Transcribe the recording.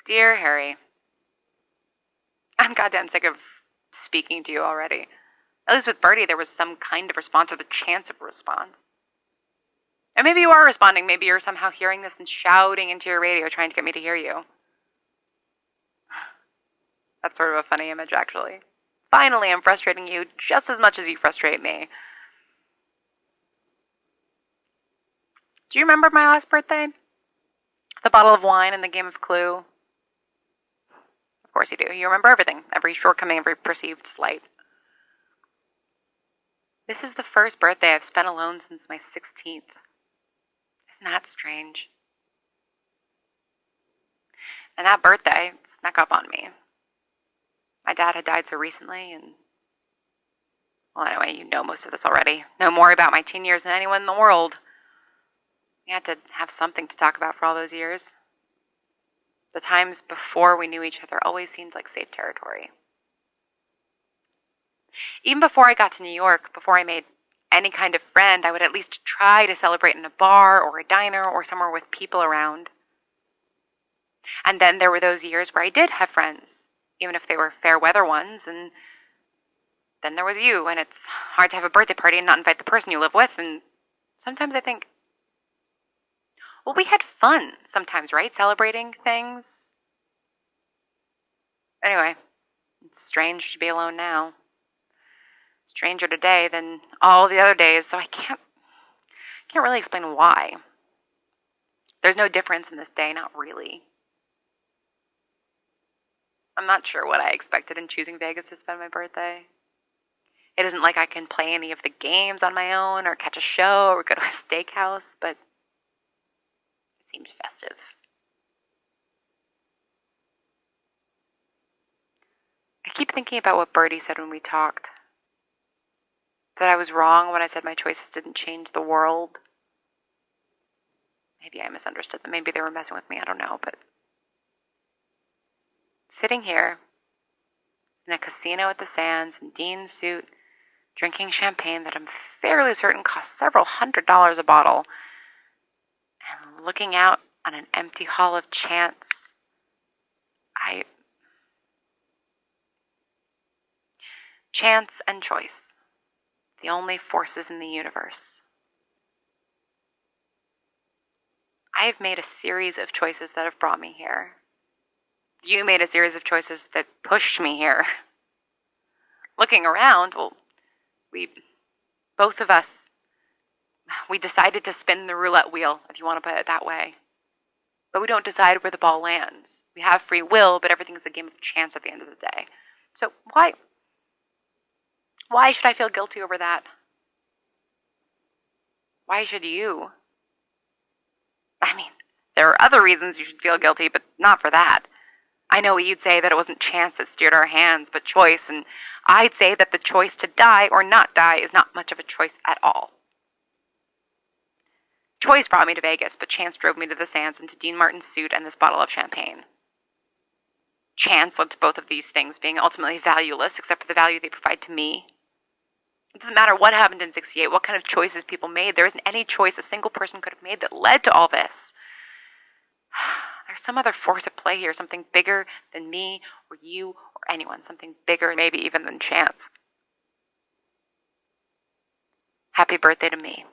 Dear Harry, I'm goddamn sick of speaking to you already. At least with Bertie, there was some kind of response or the chance of a response. And maybe you are responding. Maybe you're somehow hearing this and shouting into your radio trying to get me to hear you. That's sort of a funny image, actually. Finally, I'm frustrating you just as much as you frustrate me. Do you remember my last birthday? The bottle of wine and the game of Clue? Of course you do. You remember everything. Every shortcoming, every perceived slight. This is the first birthday I've spent alone since my 16th. Isn't that strange? And that birthday snuck up on me. My dad had died so recently, and... Well, anyway, you know most of this already. Know more about my teen years than anyone in the world. We had to have something to talk about for all those years. The times before we knew each other always seemed like safe territory. Even before I got to New York, before I made any kind of friend, I would at least try to celebrate in a bar or a diner or somewhere with people around. And then there were those years where I did have friends, even if they were fair weather ones, and then there was you, and it's hard to have a birthday party and not invite the person you live with, and sometimes I think, well, we had fun sometimes, right? Celebrating things. Anyway, it's strange to be alone now. Stranger today than all the other days, though I can't really explain why. There's no difference in this day, not really. I'm not sure what I expected in choosing Vegas to spend my birthday. It isn't like I can play any of the games on my own or catch a show or go to a steakhouse, but it seems festive. I keep thinking about what Bertie said when we talked. That I was wrong when I said my choices didn't change the world. Maybe I misunderstood them. Maybe they were messing with me. I don't know, but... Sitting here in a casino at the Sands in Dean's suit, drinking champagne that I'm fairly certain costs several $100s a bottle, and looking out on an empty hall of chance, Chance and choice, the only forces in the universe. I have made a series of choices that have brought me here. You made a series of choices that pushed me here. Looking around, well, both of us, we decided to spin the roulette wheel, if you want to put it that way. But we don't decide where the ball lands. We have free will, but everything's a game of chance at the end of the day. So why should I feel guilty over that? Why should you? I mean, there are other reasons you should feel guilty, but not for that. I know you'd say that it wasn't chance that steered our hands, but choice, and I'd say that the choice to die or not die is not much of a choice at all. Choice brought me to Vegas, but chance drove me to the Sands and to Dean Martin's suit and this bottle of champagne. Chance led to both of these things being ultimately valueless, except for the value they provide to me. It doesn't matter what happened in '68, what kind of choices people made. There isn't any choice a single person could have made that led to all this. There's some other force at play here, something bigger than me or you or anyone, something bigger maybe even than chance. Happy birthday to me.